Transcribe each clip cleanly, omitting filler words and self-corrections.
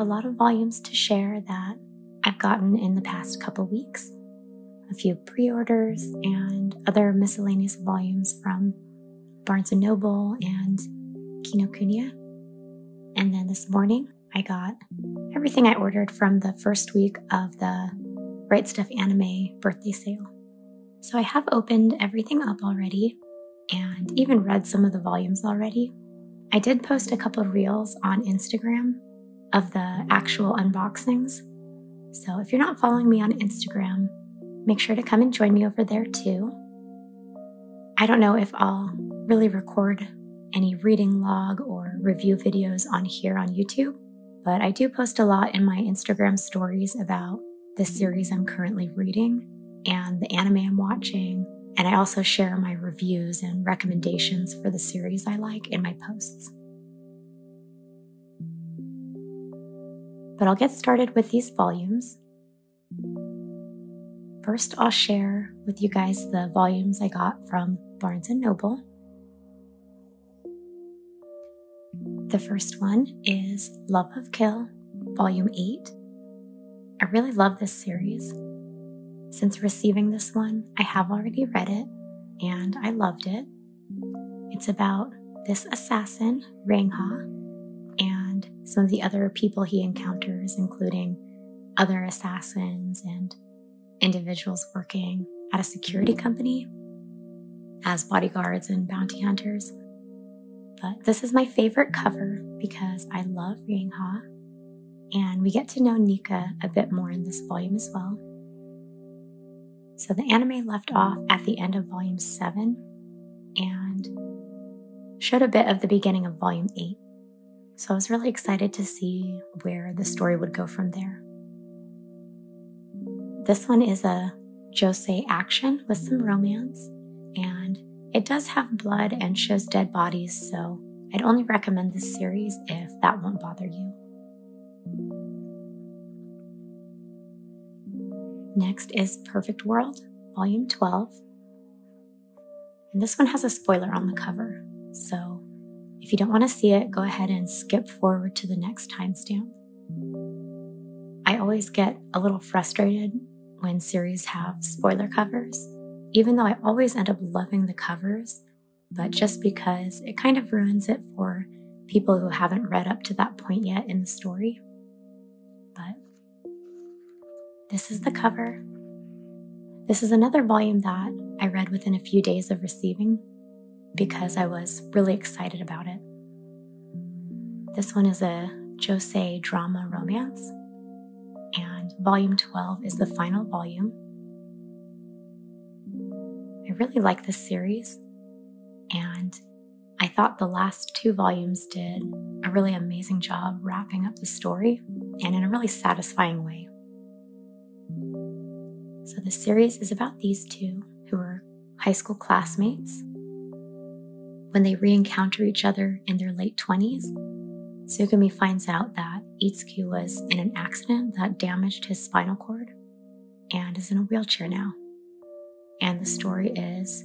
a lot of volumes to share that I've gotten in the past couple weeks. A few pre-orders and other miscellaneous volumes from Barnes & Noble and Kinokuniya. And then this morning, I got everything I ordered from the first week of the Right Stuf Anime birthday sale. So I have opened everything up already and even read some of the volumes already. I did post a couple of reels on Instagram of the actual unboxings. So if you're not following me on Instagram, make sure to come and join me over there too. I don't know if I'll really record any reading log or review videos on here on YouTube, but I do post a lot in my Instagram stories about the series I'm currently reading and the anime I'm watching, and I also share my reviews and recommendations for the series I like in my posts. But I'll get started with these volumes. First, I'll share with you guys the volumes I got from Barnes & Noble. The first one is Love of Kill, Volume 8. I really love this series. Since receiving this one, I have already read it, and I loved it. It's about this assassin, Renren, and some of the other people he encounters, including other assassins and individuals working at a security company as bodyguards and bounty hunters. But this is my favorite cover because I love Renren, and we get to know Nika a bit more in this volume as well. So the anime left off at the end of Volume 7 and showed a bit of the beginning of Volume 8. So I was really excited to see where the story would go from there. This one is a josei action with some romance, and it does have blood and shows dead bodies, so I'd only recommend this series if that won't bother you. Next is Perfect World, Volume 12. And this one has a spoiler on the cover, so if you don't want to see it, go ahead and skip forward to the next timestamp. I always get a little frustrated when series have spoiler covers, even though I always end up loving the covers, but just because it kind of ruins it for people who haven't read up to that point yet in the story. But this is the cover. This is another volume that I read within a few days of receiving because I was really excited about it. This one is a josei drama romance, and Volume 12 is the final volume. I really like this series, and I thought the last 2 volumes did a really amazing job wrapping up the story, and in a really satisfying way. So the series is about these two who are high school classmates. When they re-encounter each other in their late 20s, Tsugumi finds out that Itsuki was in an accident that damaged his spinal cord and is in a wheelchair now. And the story is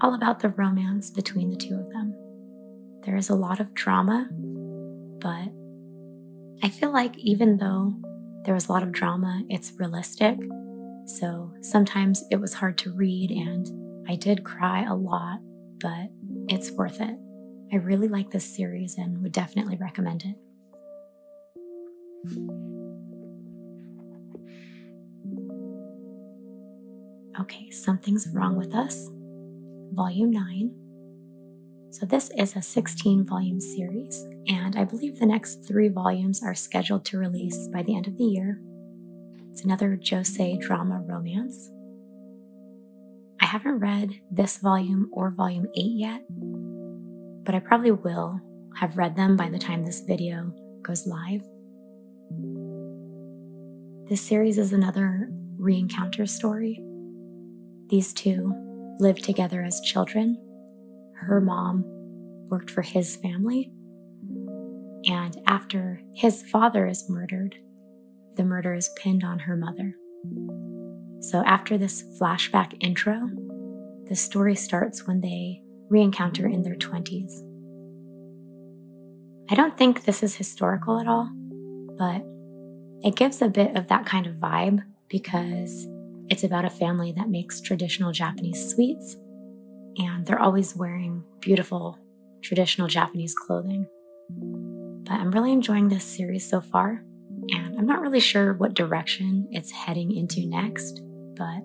all about the romance between the two of them. There is a lot of drama, but I feel like even though there was a lot of drama, it's realistic. So sometimes it was hard to read and I did cry a lot, but it's worth it. I really like this series and would definitely recommend it. Okay, Something's Wrong with Us, Volume 9. So this is a 16-volume series, and I believe the next 3 volumes are scheduled to release by the end of the year. It's another josei drama romance. I haven't read this volume or Volume 8 yet, but I probably will have read them by the time this video goes live. This series is another re-encounter story. These two lived together as children. Her mom worked for his family, and after his father is murdered, the murder is pinned on her mother. So after this flashback intro, the story starts when they re-encounter in their 20s. I don't think this is historical at all, but it gives a bit of that kind of vibe because it's about a family that makes traditional Japanese sweets, and they're always wearing beautiful traditional Japanese clothing. But I'm really enjoying this series so far, and I'm not really sure what direction it's heading into next, but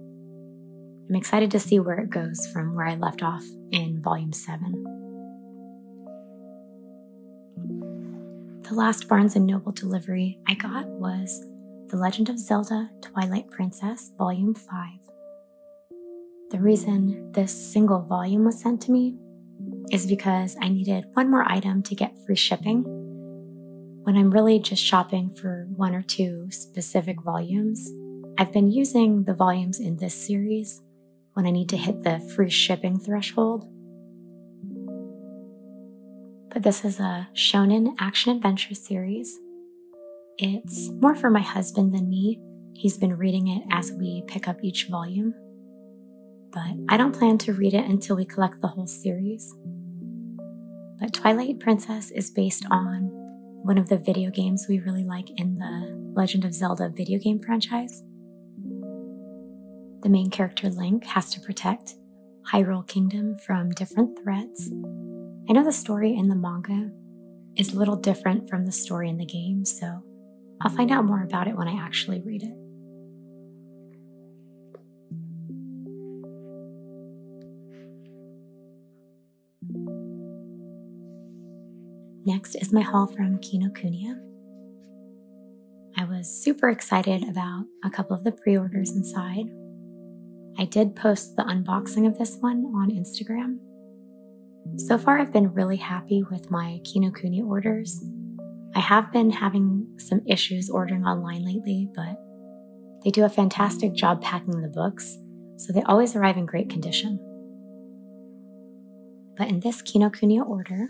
I'm excited to see where it goes from where I left off in Volume 7. The last Barnes & Noble delivery I got was The Legend of Zelda Twilight Princess Volume 5. The reason this single volume was sent to me is because I needed one more item to get free shipping when I'm really just shopping for one or two specific volumes. I've been using the volumes in this series when I need to hit the free shipping threshold. But this is a shounen action-adventure series. It's more for my husband than me. He's been reading it as we pick up each volume. But I don't plan to read it until we collect the whole series. But Twilight Princess is based on one of the video games we really like in the Legend of Zelda video game franchise. The main character Link has to protect Hyrule Kingdom from different threats. I know the story in the manga is a little different from the story in the game, so I'll find out more about it when I actually read it. Next is my haul from Kinokuniya. I was super excited about a couple of the pre-orders inside. I did post the unboxing of this one on Instagram. So far, I've been really happy with my Kinokuniya orders. I have been having some issues ordering online lately, but they do a fantastic job packing the books, so they always arrive in great condition. But in this Kinokuniya order,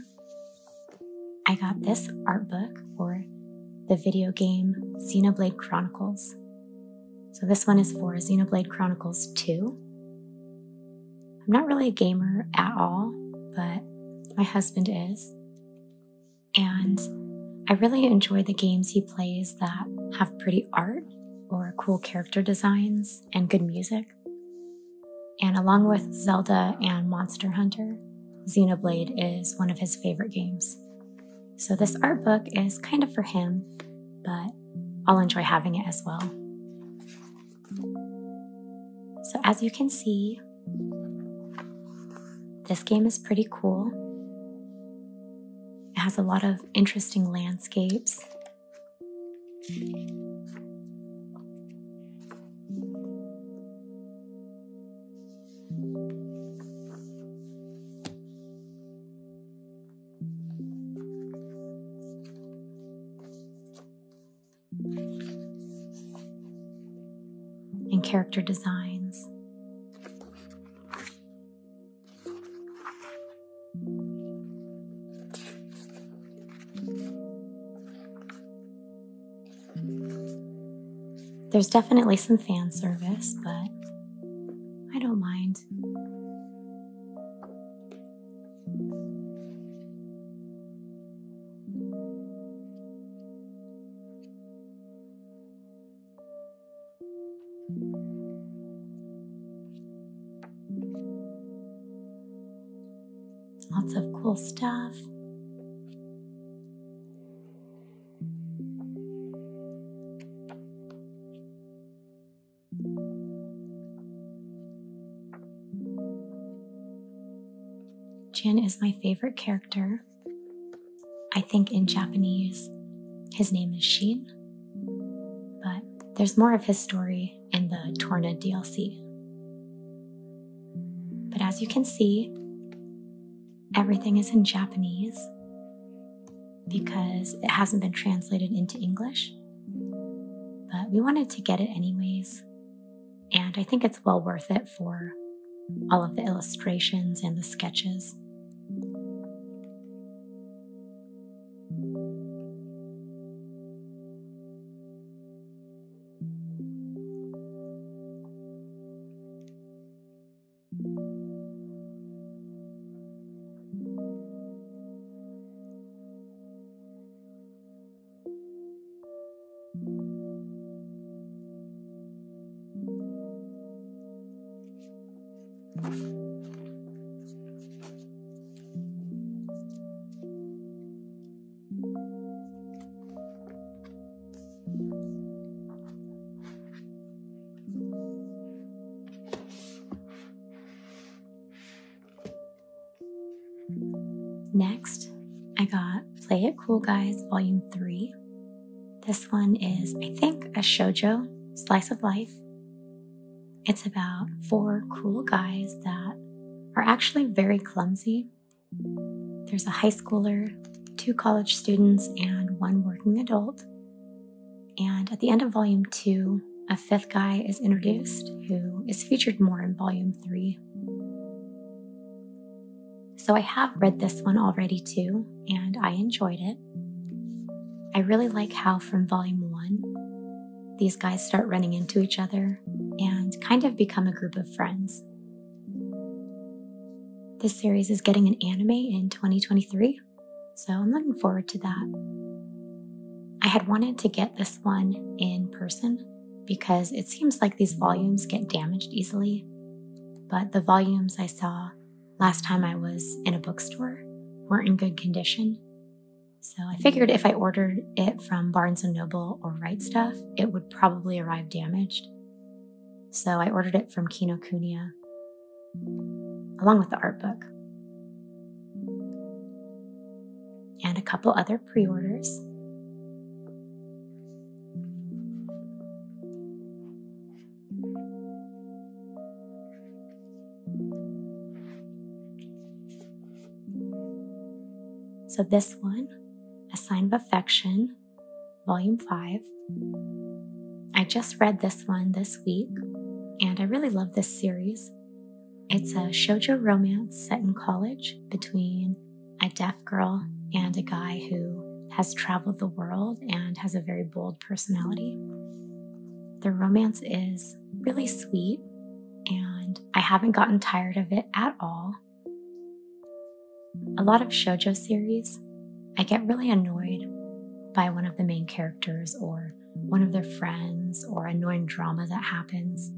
I got this art book for the video game Xenoblade Chronicles. So this one is for Xenoblade Chronicles 2. I'm not really a gamer at all, but my husband is. And I really enjoy the games he plays that have pretty art or cool character designs and good music. And along with Zelda and Monster Hunter, Xenoblade is one of his favorite games. So this art book is kind of for him, but I'll enjoy having it as well. So as you can see, this game is pretty cool. It has a lot of interesting landscapes. And character designs. There's definitely some fan service, but I don't mind. Lots of cool stuff. Jin is my favorite character. I think in Japanese, his name is Shin, but there's more of his story in the Torna DLC. But as you can see, everything is in Japanese because it hasn't been translated into English, but we wanted to get it anyways, and I think it's well worth it for all of the illustrations and the sketches. Next, I got Play It Cool Guys Volume 3. This one is, I think, a shoujo slice of life. It's about 4 cool guys that are actually very clumsy. There's a high schooler, 2 college students, and 1 working adult. And at the end of Volume 2, a 5th guy is introduced who is featured more in Volume 3. So I have read this one already too, and I enjoyed it. I really like how from Volume 1, these guys start running into each other and kind of become a group of friends. This series is getting an anime in 2023, so I'm looking forward to that. I had wanted to get this one in person because it seems like these volumes get damaged easily, but the volumes I saw last time I was in a bookstore weren't in good condition. So I figured if I ordered it from Barnes & Noble or RightStuf, it would probably arrive damaged. So I ordered it from Kinokuniya, along with the art book. And a couple other pre-orders. So this one, A Sign of Affection, Volume 5. I just read this one this week, and I really love this series. It's a shoujo romance set in college between a deaf girl and a guy who has traveled the world and has a very bold personality. The romance is really sweet, and I haven't gotten tired of it at all. A lot of shoujo series, I get really annoyed by one of the main characters or one of their friends or annoying drama that happens,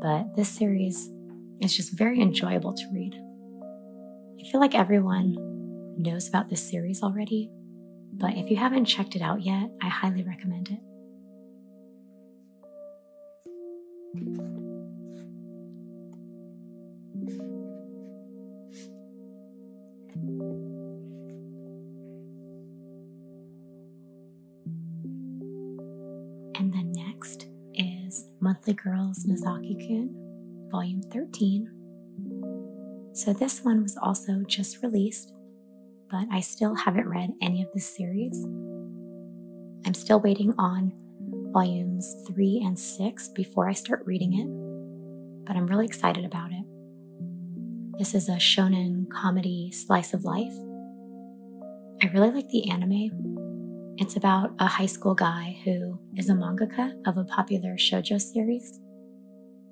but this series is just very enjoyable to read. I feel like everyone knows about this series already, but if you haven't checked it out yet, I highly recommend it. And then next is Monthly Girls Nozaki-kun, Volume 13. So this one was also just released, but I still haven't read any of this series. I'm still waiting on Volumes 3 and 6 before I start reading it, but I'm really excited about it. This is a shounen comedy slice of life. I really like the anime. It's about a high school guy who is a mangaka of a popular shoujo series,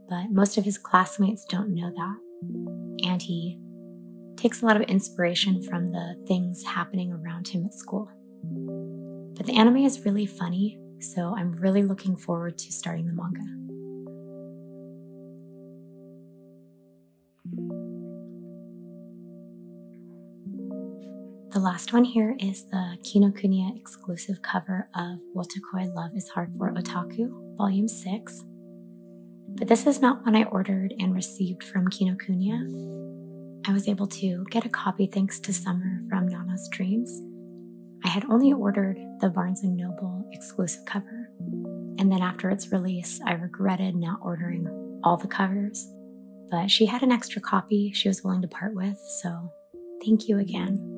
but most of his classmates don't know that, and he takes a lot of inspiration from the things happening around him at school. But the anime is really funny, so I'm really looking forward to starting the manga. The last one here is the Kinokuniya exclusive cover of Wotakoi Love is Hard for Otaku, Volume 6. But this is not one I ordered and received from Kinokuniya. I was able to get a copy thanks to Summer from Nana's Dreams. I had only ordered the Barnes & Noble exclusive cover, and then after its release, I regretted not ordering all the covers, but she had an extra copy she was willing to part with, so thank you again.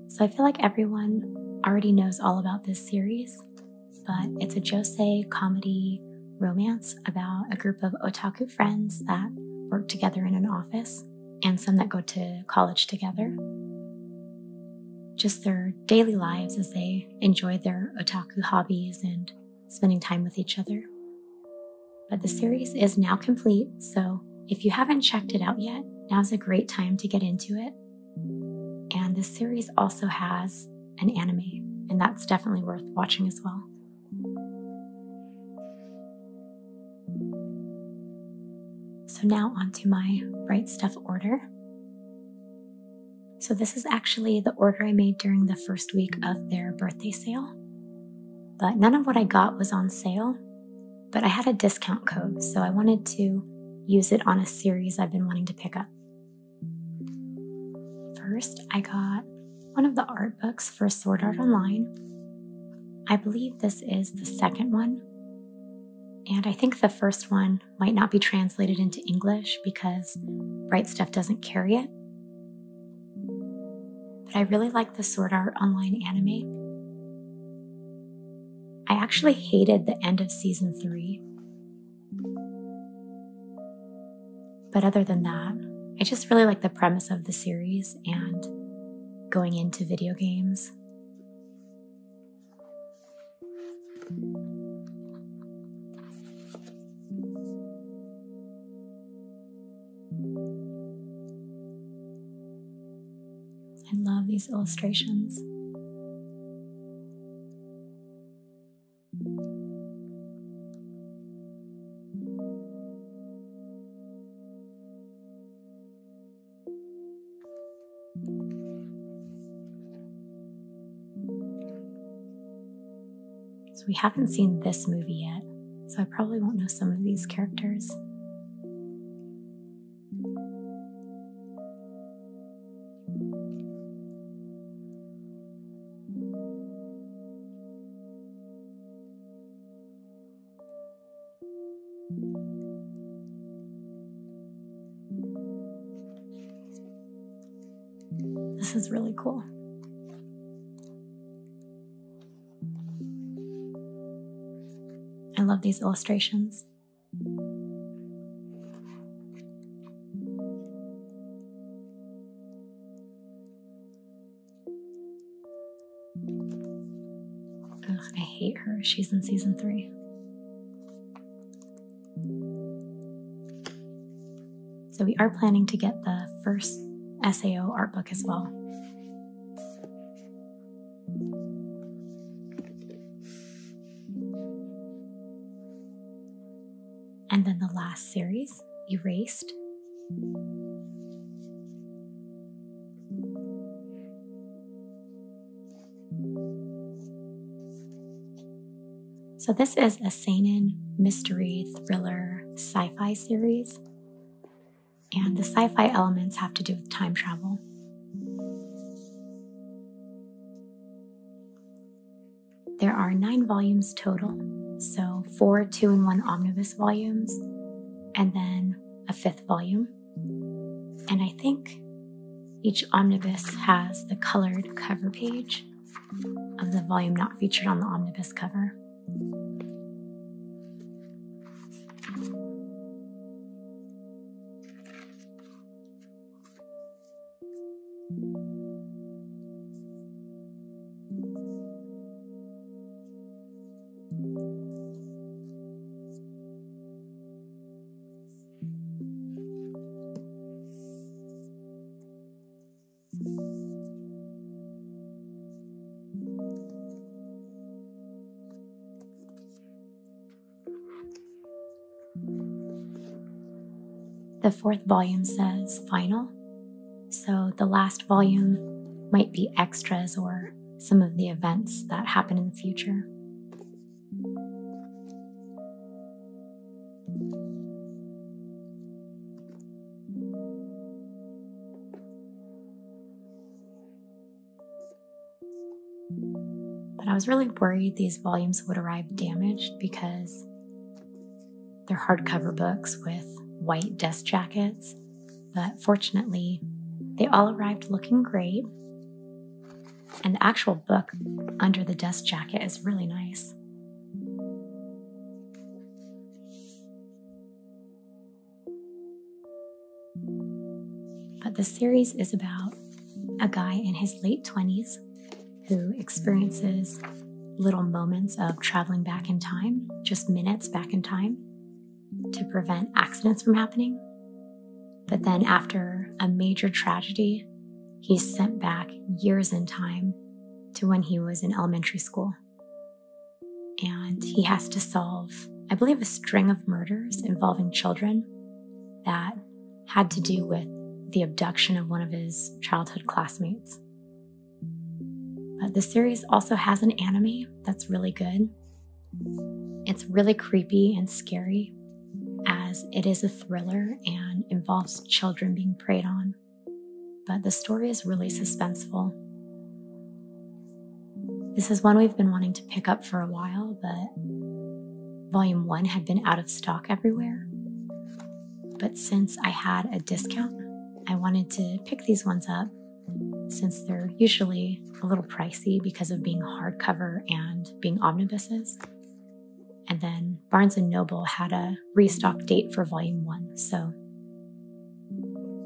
So I feel like everyone already knows all about this series, but it's a josei comedy romance about a group of otaku friends that work together in an office and some that go to college together. Just their daily lives as they enjoy their otaku hobbies and spending time with each other. But the series is now complete, so if you haven't checked it out yet, now's a great time to get into it. And this series also has an anime, and that's definitely worth watching as well. So now onto my RightStuf order. So this is actually the order I made during the first week of their birthday sale. But none of what I got was on sale, but I had a discount code, so I wanted to use it on a series I've been wanting to pick up. First, I got one of the art books for Sword Art Online. I believe this is the second one, and I think the first one might not be translated into English because RightStuf doesn't carry it. But I really like the Sword Art Online anime. I actually hated the end of season 3. But other than that, I just really like the premise of the series and going into video games. I love these illustrations. So we haven't seen this movie yet, so I probably won't know some of these characters. This is really cool. I love these illustrations. Ugh, I hate her. She's in season 3. So we are planning to get the first SAO art book as well. And then the last series, Erased. So this is a seinen, mystery, thriller, sci-fi series. And the sci-fi elements have to do with time travel. There are 9 volumes total. So 4 2-in-1 omnibus volumes, and then a 5th volume. And I think each omnibus has the colored cover page of the volume not featured on the omnibus cover. The 4th volume says final, so the last volume might be extras or some of the events that happen in the future. But I was really worried these volumes would arrive damaged because they're hardcover books with white dust jackets, but fortunately, they all arrived looking great, and the actual book under the dust jacket is really nice. But the series is about a guy in his late 20s who experiences little moments of traveling back in time, just minutes back in time, to prevent accidents from happening. But then after a major tragedy, he's sent back years in time to when he was in elementary school. And he has to solve, I believe, a string of murders involving children. that had to do with the abduction of one of his childhood classmates. But the series also has an anime that's really good. It's really creepy and scary, as it is a thriller and involves children being preyed on. But the story is really suspenseful. This is one we've been wanting to pick up for a while, but Volume 1 had been out of stock everywhere. But since I had a discount, I wanted to pick these ones up since they're usually a little pricey because of being hardcover and being omnibuses. And then Barnes & Noble had a restock date for Volume 1, so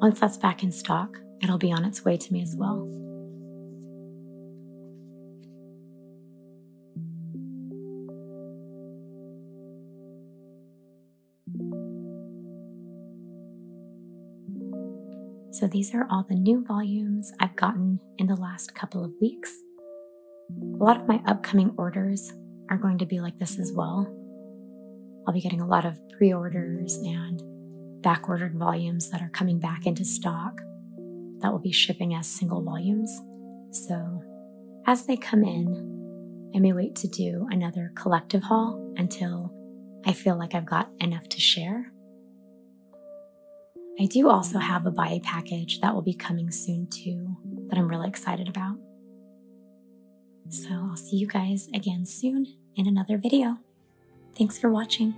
once that's back in stock, it'll be on its way to me as well. So these are all the new volumes I've gotten in the last couple of weeks. A lot of my upcoming orders are going to be like this as well. I'll be getting a lot of pre-orders and back-ordered volumes that are coming back into stock that will be shipping as single volumes. So as they come in, I may wait to do another collective haul until I feel like I've got enough to share. I do also have a buy package that will be coming soon too, that I'm really excited about. So I'll see you guys again soon in another video. Thanks for watching.